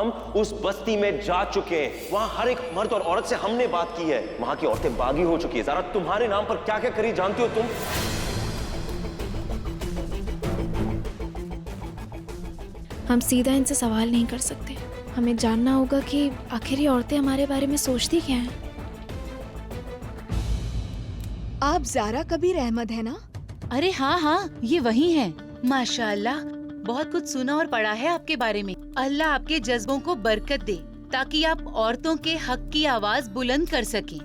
हम उस बस्ती में जा चुके हैं। वहां हर एक मर्द और औरत से हमने बात की है। वहां की औरतें बागी हो चुकी है। ज़ारा, तुम्हारे नाम पर क्या क्या करी जानती हो तुम? हम सीधा इनसे सवाल नहीं कर सकते। हमें जानना होगा कि आखिर ये औरतें हमारे बारे में सोचती क्या हैं। आप ज़ारा कबीर अहमद है ना? अरे हाँ हाँ, ये वही हैं। माशाअल्लाह, बहुत कुछ सुना और पढ़ा है आपके बारे में। अल्लाह आपके जज्बों को बरकत दे ताकि आप औरतों के हक की आवाज बुलंद कर सकें।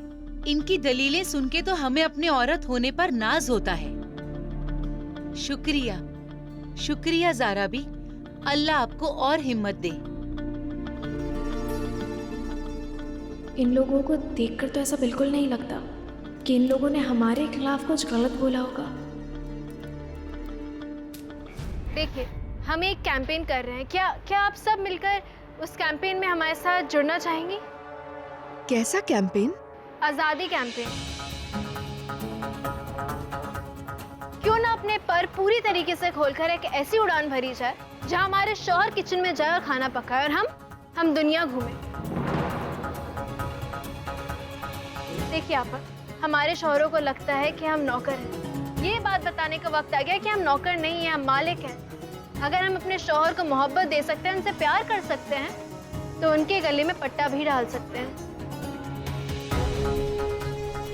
इनकी दलीलें सुन के तो हमें अपने औरत होने पर नाज होता है। शुक्रिया, शुक्रिया ज़ारा भी। अल्लाह आपको और हिम्मत दे। इन लोगों को देखकर तो ऐसा बिल्कुल नहीं लगता कि इन लोगों ने हमारे खिलाफ कुछ गलत बोला होगा। देखिए, हम एक कैंपेन कर रहे हैं। क्या आप सब मिलकर उस कैंपेन में हमारे साथ जुड़ना चाहेंगी? कैसा कैंपेन? आज़ादी कैंपेन। क्यों ना अपने पर पूरी तरीके से खोलकर एक ऐसी उड़ान भरी जाए जहां हमारे शौहर किचन में जाए और खाना पकाए और हम दुनिया घूमें। देखिए आपा, हमारे शौहरों को लगता है कि हम नौकर हैं। ये बात बताने का वक्त आ गया कि हम नौकर नहीं हैं, हम मालिक हैं। अगर हम अपने शौहर को मोहब्बत दे सकते हैं, उनसे प्यार कर सकते हैं, तो उनके गले में पट्टा भी डाल सकते हैं।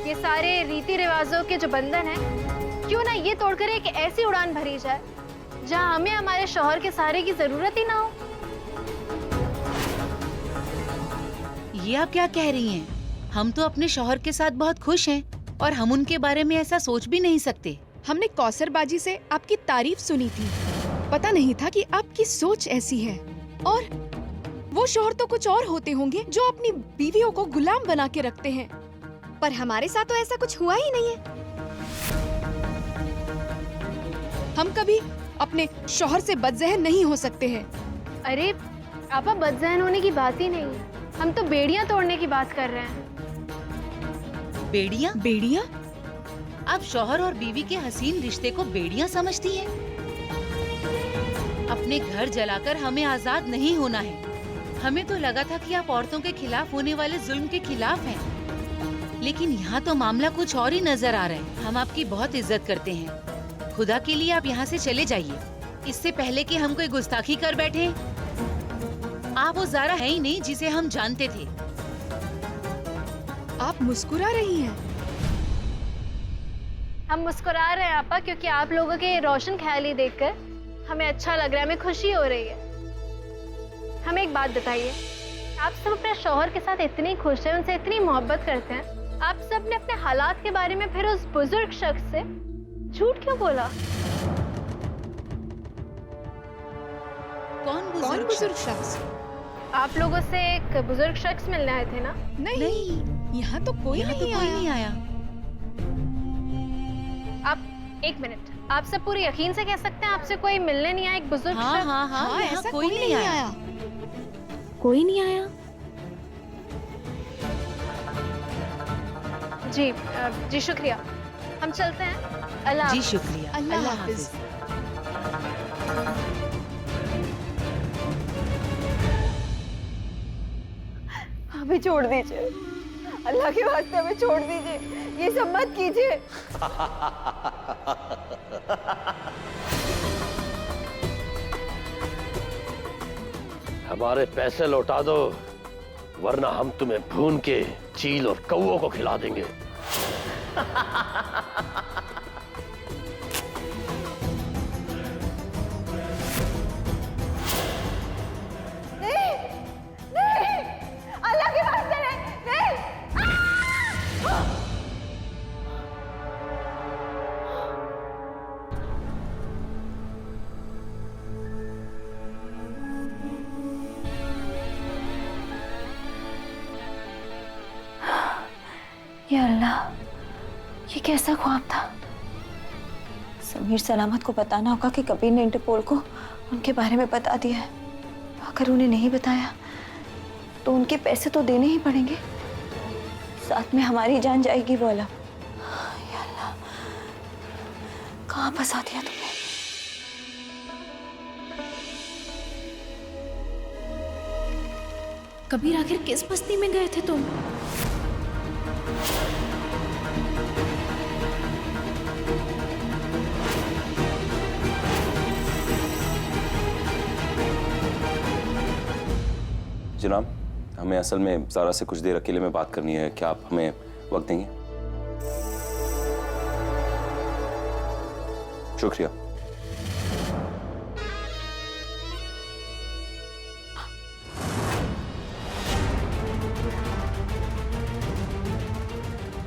ये सारे रीति रिवाजों के जो बंधन हैं, क्यों ना ये तोड़कर एक ऐसी उड़ान भरी जाए जहां हमें हमारे शौहर के सहारे की जरूरत ही ना हो। ये आप क्या कह रही हैं? हम तो अपने शौहर के साथ बहुत खुश हैं और हम उनके बारे में ऐसा सोच भी नहीं सकते। हमने कौसरबाजी से आपकी तारीफ सुनी थी। पता नहीं था कि आपकी सोच ऐसी है। और वो शौहर तो कुछ और होते होंगे जो अपनी बीवियों को गुलाम बना के रखते हैं। पर हमारे साथ तो ऐसा कुछ हुआ ही नहीं है। हम कभी अपने शौहर से बदज़हन नहीं हो सकते हैं। अरे आपा, बदज़हन होने की बात ही नहीं है। हम तो बेड़ियां तोड़ने की बात कर रहे हैं। बेड़ियाँ? बेड़ियाँ? आप शौहर और बीवी के हसीन रिश्ते को बेड़ियाँ समझती हैं? अपने घर जलाकर हमें आजाद नहीं होना है। हमें तो लगा था कि आप औरतों के खिलाफ होने वाले जुल्म के खिलाफ हैं। लेकिन यहाँ तो मामला कुछ और ही नजर आ रहा है। हम आपकी बहुत इज्जत करते हैं। खुदा के लिए आप यहाँ से चले जाइए, इससे पहले कि हम कोई गुस्ताखी कर बैठे। आप वो ज़ारा है ही नहीं जिसे हम जानते थे। आप मुस्कुरा रही हैं। हम मुस्कुरा रहे हैं आपा, क्योंकि आप लोगों के रोशन ख्याली देखकर हमें अच्छा लग रहा है, हमें खुशी हो रही है। हमें एक बात बताइए, आप सब अपने शौहर के साथ इतनी खुश हैं, उनसे इतनी मोहब्बत करते हैं, आप सब ने अपने हालात के बारे में फिर उस बुजुर्ग शख्स से झूठ क्यों बोला? कौन कौन बुजुर्ग शख्स? आप लोगों से एक बुजुर्ग शख्स मिलने आए थे ना? नहीं, यहाँ तो कोई नहीं आया। आप एक मिनट, आप सब पूरे यकीन से कह सकते हैं आपसे कोई मिलने नहीं आया? एक बुजुर्ग हाँ शख्स? हाँ हाँ, यहाँ ऐसा कोई नहीं आया। कोई नहीं आया? जी शुक्रिया। हम चलते हैं। अल्लाह जी हाफ़िज़। शुक्रिया। अल्लाह हाफिज। हमें छोड़ दीजिए, अल्लाह के वास्ते हमें छोड़ दीजिए, ये सब मत कीजिए। हमारे पैसे लौटा दो, वरना हम तुम्हें भून के चील और कौओं को खिला देंगे। अल्लाह के वास्ते नहीं। या अल्लाह, ये कैसा ख्वाब था? समीर सलामत को बताना होगा कि कबीर ने इंटरपोल को उनके बारे में बता दिया है। अगर उन्हें नहीं बताया तो उनके पैसे तो देने ही पड़ेंगे, साथ में हमारी जान जाएगी। वो अलग, या अल्लाह, कहाँ फंसा दिया तुमने? कबीर आखिर किस बस्ती में गए थे तुम? जनाब, हमें असल में ज़ारा से कुछ देर अकेले में बात करनी है, क्या आप हमें वक्त देंगे? शुक्रिया।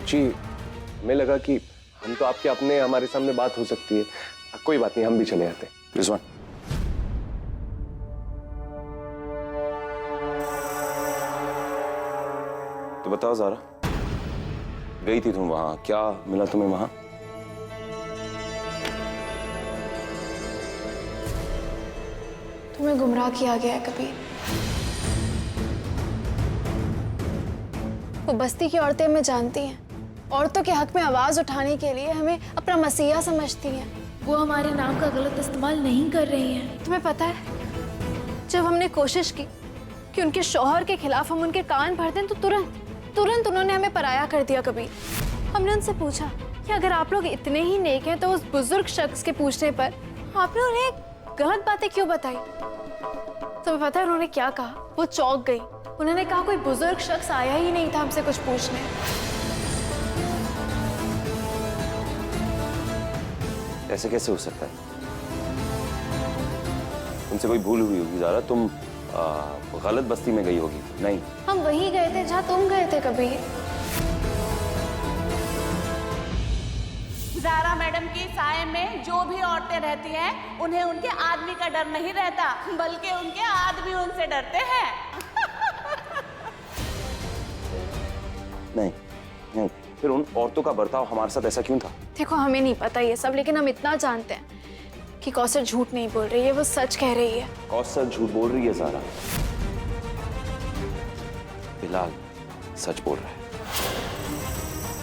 जी, हमें लगा कि हम तो आपके अपने, हमारे सामने बात हो सकती है। कोई बात नहीं, हम भी चले आते हैं। रिजवान, तो बताओ ज़ारा, गई थी तुम वहां, क्या मिला तुम्हें वहां? तुम्हें गुमराह किया गया है कबीर। वो बस्ती की औरतें हमें जानती हैं, औरतों के हक में आवाज उठाने के लिए हमें अपना मसीहा समझती हैं। वो हमारे नाम का गलत इस्तेमाल नहीं कर रही हैं। तुम्हें पता है, जब हमने कोशिश की कि उनके शौहर के खिलाफ हम उनके कान भर दें, तो तुरंत उन्होंने हमें पराया कर दिया। कबीर, हमने उनसे पूछा कि अगर आप लोग इतने ही नेक हैं तो उस बुजुर्ग शख्स के पूछने पर आपने उन्हें गलत बातें क्यों बताई? तुम्हें पता है उन्होंने क्या कहा? वो चौंक गई। उन्होंने कहा कोई बुजुर्ग शख्स आया ही नहीं था हमसे कुछ पूछने। ऐसे कैसे हो सकता है? तुमसे कोई भूल हुई होगी ज़ारा, तुम गलत बस्ती में गई होगी। नहीं, हम वहीं गए थे जहाँ तुम गए थे कबीर। ज़ारा मैडम की साए में जो भी औरतें रहती हैं, उन्हें उनके आदमी का डर नहीं रहता, बल्कि उनके आदमी उनसे डरते हैं। नहीं, नहीं, फिर उन औरतों का बर्ताव हमारे साथ ऐसा क्यों था? देखो, हमें नहीं पता ये सब, लेकिन हम इतना जानते हैं कि कौसर झूठ नहीं बोल रही है, वो सच कह रही है। कौसर झूठ बोल रही है ज़ारा, बिलाल सच बोल रहा है।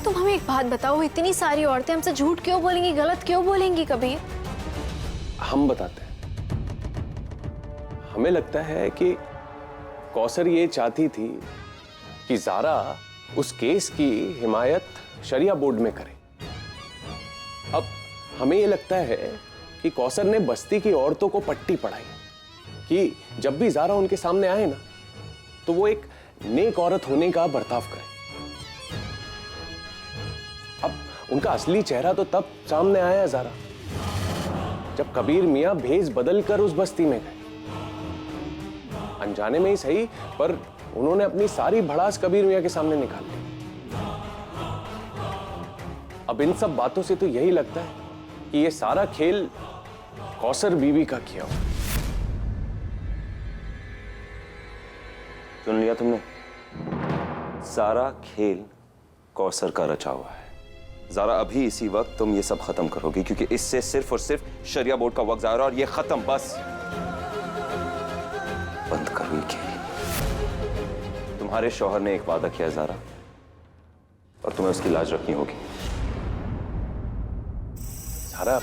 तुम हमें एक बात बताओ, इतनी सारी औरतें हमसे झूठ क्यों बोलेंगी, गलत क्यों बोलेंगी कबीर? हम बताते हैं। हमें लगता है कि कौसर ये चाहती थी कि ज़ारा उस केस की हिमायत शरिया बोर्ड में करे। अब हमें ये लगता है कि कौसर ने बस्ती की औरतों को पट्टी पढ़ाई कि जब भी ज़ारा उनके सामने आए ना, तो वो एक नेक औरत होने का बर्ताव करे। अब उनका असली चेहरा तो तब सामने आया ज़ारा, जब कबीर मियां भेष बदलकर उस बस्ती में गए। अनजाने में ही सही, पर उन्होंने अपनी सारी भड़ास कबीर मियां के सामने निकाल ली। अब इन सब बातों से तो यही लगता है कि ये सारा खेल कौसर बीवी का किया हुआ। सुन लिया तुमने? सारा खेल कौसर का रचा हुआ है। ज़ारा, अभी इसी वक्त तुम ये सब खत्म करोगी, क्योंकि इससे सिर्फ और सिर्फ शरिया बोर्ड का वक्त ज़ाहिर है और ये खत्म। बस बंद करो ये खेल। तुम्हारे शौहर ने एक वादा किया ज़ारा, और तुम्हें उसकी लाज रखनी होगी। ज़ारा,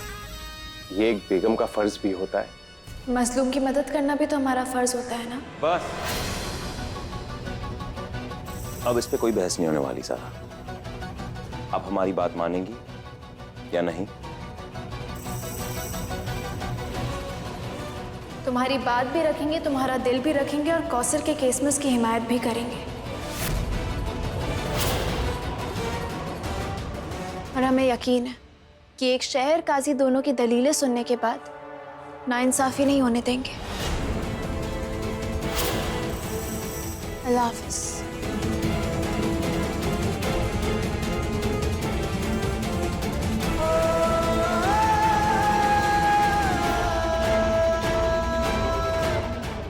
ये एक बेगम का फर्ज भी होता है। मजलूम की मदद करना भी तो हमारा फर्ज होता है ना। बस अब इस पे कोई बहस नहीं होने वाली ज़ारा। अब हमारी बात मानेंगी या नहीं? तुम्हारी बात भी रखेंगे, तुम्हारा दिल भी रखेंगे, और कौसर के केस में उसकी हिमायत भी करेंगे। और हमें यकीन है कि एक शहर काजी दोनों की दलीलें सुनने के बाद नाइंसाफी नहीं होने देंगे। अल्लाह हाफिज़।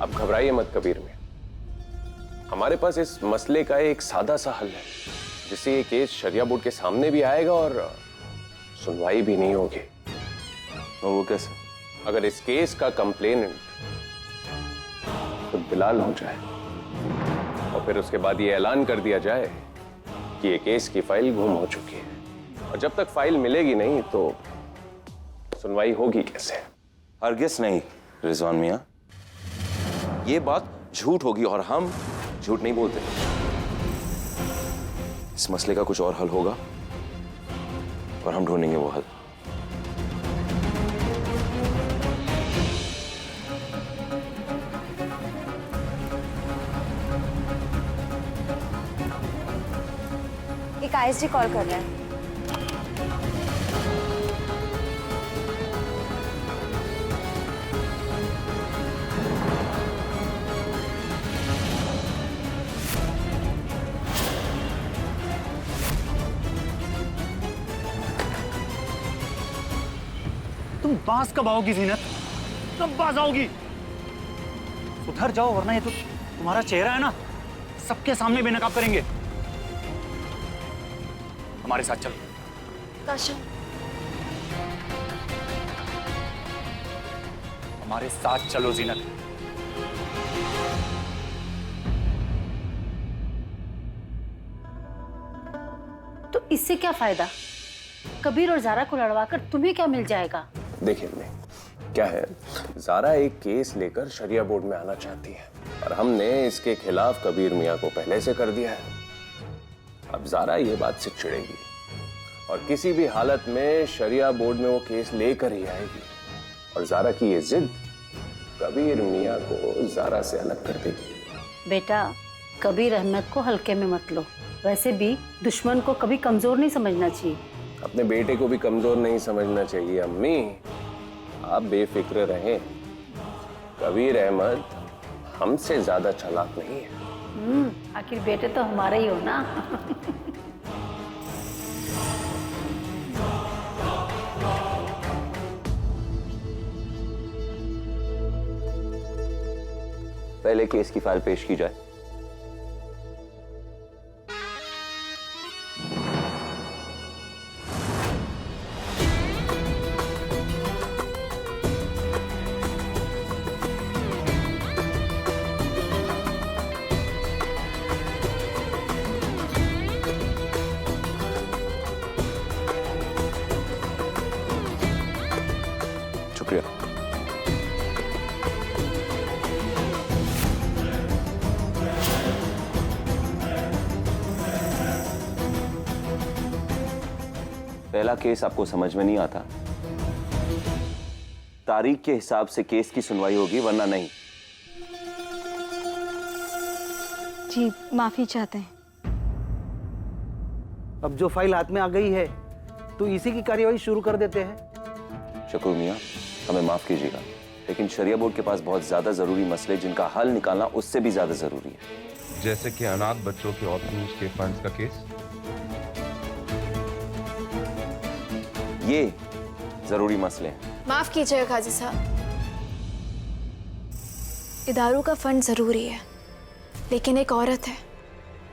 अब घबराइए मत कबीर में, हमारे पास इस मसले का एक सादा सा हल है, जिससे ये केस शरिया बोर्ड के सामने भी आएगा और सुनवाई भी नहीं होगी। और वो कैसे? अगर इस केस का कंप्लेनेंट खुद बिलाल हो जाए और फिर उसके बाद ये ऐलान कर दिया जाए कि ये केस की फाइल गुम हो चुकी है, और जब तक फाइल मिलेगी नहीं तो सुनवाई होगी कैसे? हरगिज़ नहीं रिजवान मियां, ये बात झूठ होगी और हम झूठ नहीं बोलते। इस मसले का कुछ और हल होगा और हम ढूंढेंगे वो हल। एक आईएसडी कॉल कर रहे हैं। तुम बांस कब आओगी जीनत? कब बाज आओगी? उधर जाओ वरना ये तो तुम्हारा चेहरा है ना, सबके सामने बेनकाब करेंगे। हमारे साथ चलो। काशा, हमारे साथ चलो जीनत। तो इससे क्या फायदा? कबीर और जारा को लड़वाकर तुम्हें क्या मिल जाएगा? देखिए अम्मी, क्या है, जारा एक केस लेकर शरिया बोर्ड में आना चाहती है और हमने इसके खिलाफ कबीर मियाँ को पहले से कर दिया है। अब जारा ये बात से चिढ़ेगी और किसी भी हालत में शरिया बोर्ड में वो केस लेकर ही आएगी और जारा की ये जिद कबीर मियाँ को जारा से अलग कर देगी। बेटा, कबीर अहमद को हल्के में मत लो। वैसे भी दुश्मन को कभी कमजोर नहीं समझना चाहिए। अपने बेटे को भी कमजोर नहीं समझना चाहिए अम्मी। आप बेफिक्र रहें, कबीर अहमद हमसे ज्यादा चालाक नहीं है। आखिर बेटे तो हमारे ही हो ना। पहले केस की फाइल पेश की जाए। शुक्रिया। पहला केस आपको समझ में नहीं आता? तारीख के हिसाब से केस की सुनवाई होगी, वरना नहीं। जी माफी चाहते हैं। अब जो फाइल हाथ में आ गई है तो इसी की कार्यवाही शुरू कर देते हैं। शकूर मियाँ, हमें माफ कीजिएगा, लेकिन शरिया बोर्ड के पास बहुत ज्यादा जरूरी मसले जिनका हल निकालना उससे भी ज्यादा जरूरी है। जैसे कि अनाथ बच्चों के ऑर्फनेज के फंड्स का केस। ये जरूरी मसले हैं। माफ कीजिएगा काजी साहब, इदारों का फंड जरूरी है, लेकिन एक औरत है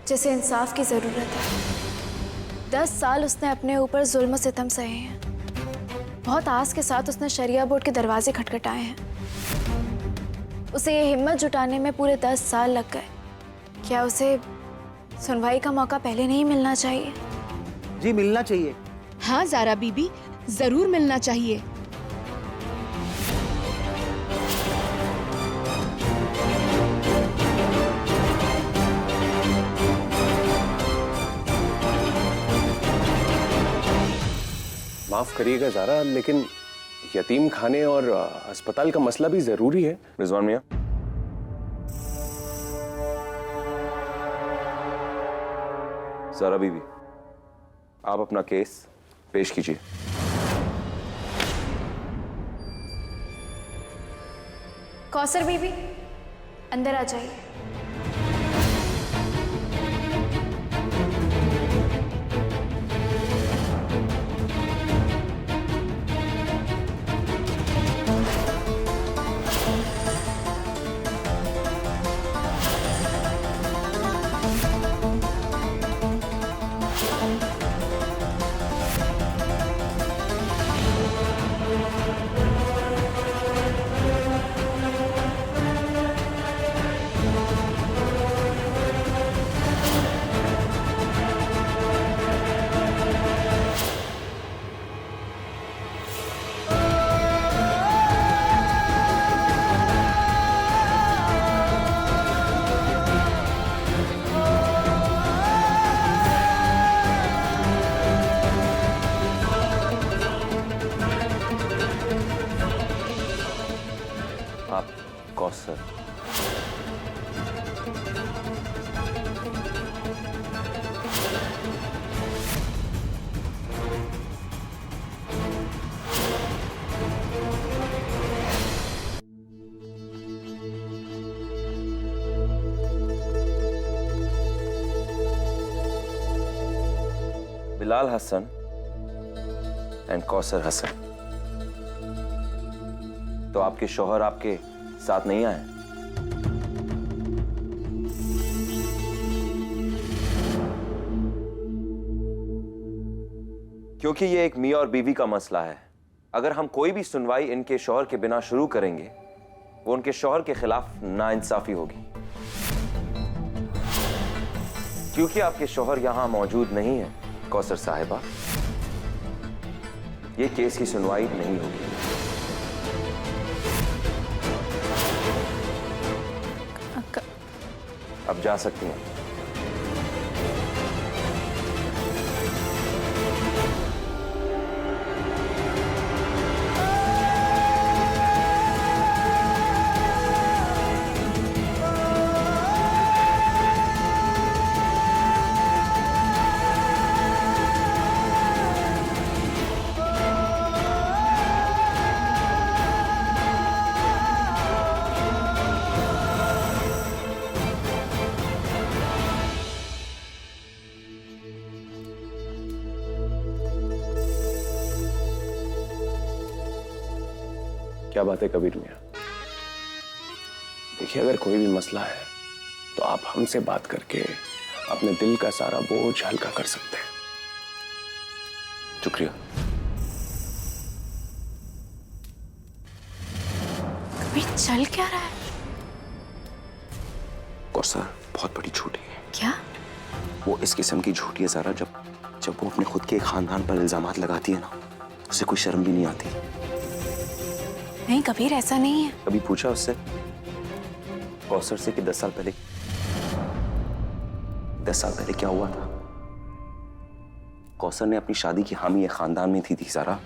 जिसे इंसाफ की जरूरत है। 10 साल उसने अपने ऊपर जुल्म सितम सहे हैं। बहुत आस के साथ उसने शरिया बोर्ड के दरवाजे खटखटाए हैं। उसे ये हिम्मत जुटाने में पूरे 10 साल लग गए। क्या उसे सुनवाई का मौका पहले नहीं मिलना चाहिए? जी मिलना चाहिए। हाँ जारा बीबी, जरूर मिलना चाहिए। माफ करिएगा जारा, लेकिन यतीम खाने और अस्पताल का मसला भी जरूरी है। रिजवान मियाँ, जारा बीबी, आप अपना केस पेश कीजिए। कौसर बीबी, अंदर आ जाइए। बिलाल हसन एंड कौसर हसन। तो आपके शौहर आपके साथ नहीं आए? क्योंकि ये एक मियां और बीवी का मसला है। अगर हम कोई भी सुनवाई इनके शौहर के बिना शुरू करेंगे, वो उनके शौहर के खिलाफ नाइंसाफी होगी। क्योंकि आपके शौहर यहां मौजूद नहीं है कौसर साहिबा, ये केस की सुनवाई नहीं होगी। अब जा सकती हैं। क्या बात है कबीर मियां? देखिए, अगर कोई भी मसला है तो आप हमसे बात करके अपने दिल का सारा बोझ हल्का कर सकते हैं। शुक्रिया। कबीर चल क्या रहा है? कौसर बहुत बड़ी झूठी है। क्या? वो इस किस्म की झूठी है ज़रा, जब वो अपने खुद के खानदान पर इल्जामात लगाती है ना, उसे कोई शर्म भी नहीं आती। नहीं कबीर, ऐसा नहीं है। कभी पूछा उससे कौसर से कि 10 साल पहले क्या हुआ था? कौसर ने अपनी शादी की हामी ये खानदान में थी ज़ारा,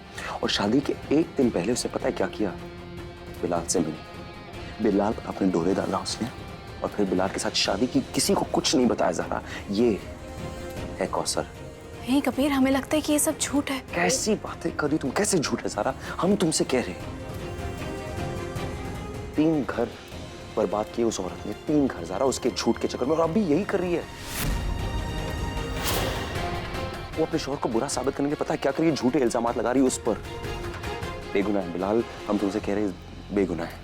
और शादी के एक दिन पहले उसे पता है क्या किया? बिलाल से मिली, बिलाल पर अपने डोरे डाला उसने, और फिर बिलाल के साथ शादी की। किसी को कुछ नहीं बताया ज़ारा। ये है कौसर। नहीं कबीर, हमें लगता है कि ये सब झूठ है। कैसी बातें कर रही तुम? कैसे झूठ है ज़ारा? हम तुमसे कह रहे हैं 3 घर बर्बाद किए उस औरत ने, 3 घर ज़ारा, उसके झूठ के चक्कर में, और अब भी यही कर रही है। वो अपने शौहर को बुरा साबित करने के लिए पता है क्या कर रही है? झूठे इल्जामात लगा रही है उस पर। बेगुनाह है बिलाल, हम तुमसे कह रहे हैं बेगुनाह है।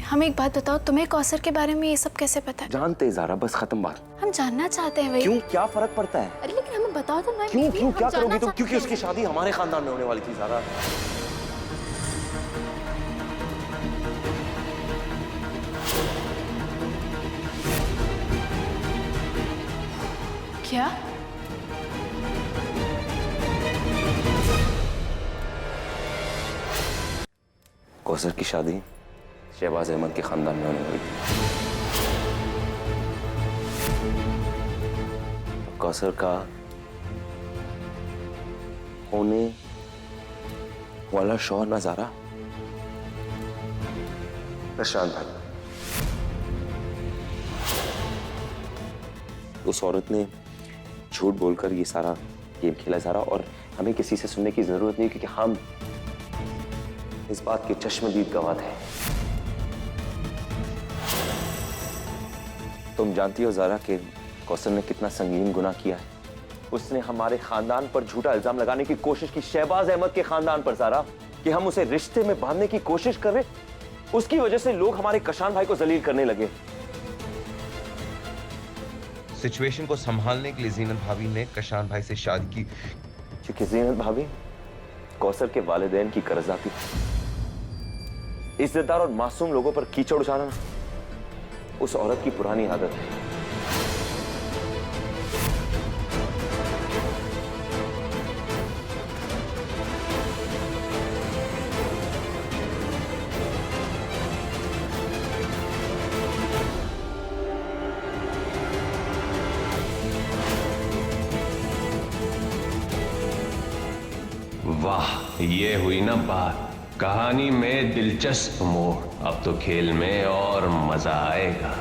हमें एक बात बताओ, तुम्हें कौसर के बारे में ये सब कैसे पता है? जानते ज़ारा, बस खत्म बात। हम जानना चाहते हैं। क्यों? क्या फर्क पड़ता है? अरे लेकिन हमें बताओ तो मैं। क्यों क्या करोगी तुम? क्योंकि उसकी शादी हमारे खानदान में होने वाली थी ज़ारा। क्या? कौसर की शादी शहबाज अहमद के खानदान में होने वाली थी। कौसर का होने वाला शौहर ना ज़ारा, प्रशांत भाई। उस औरत ने झूठ बोलकर ये सारा गेम खेला ज़ारा, और हमें किसी से सुनने की जरूरत नहीं, क्योंकि हम इस बात के चश्मदीद गवाह हैं। तुम जानती हो ज़ारा कि कौसर ने कितना संगीन गुनाह किया है। उसने हमारे खानदान पर झूठा इल्जाम लगाने की कोशिश की, शहबाज अहमद के खानदान पर ज़ारा, कि हम उसे रिश्ते में बांधने की कोशिश कर रहे। उसकी वजह से लोग हमारे कशान भाई को जलील करने लगे। सिचुएशन को संभालने के लिए जीनत भाभी ने कशान भाई से शादी की, क्योंकि जीनत भाभी कौसर के वालिदैन की कर्जा थी। इज्जतदार और मासूम लोगों पर कीचड़ उछालना उस औरत की पुरानी आदत है। वाह, ये हुई ना बात। कहानी में दिलचस्प मोड़। अब तो खेल में और मजा आएगा।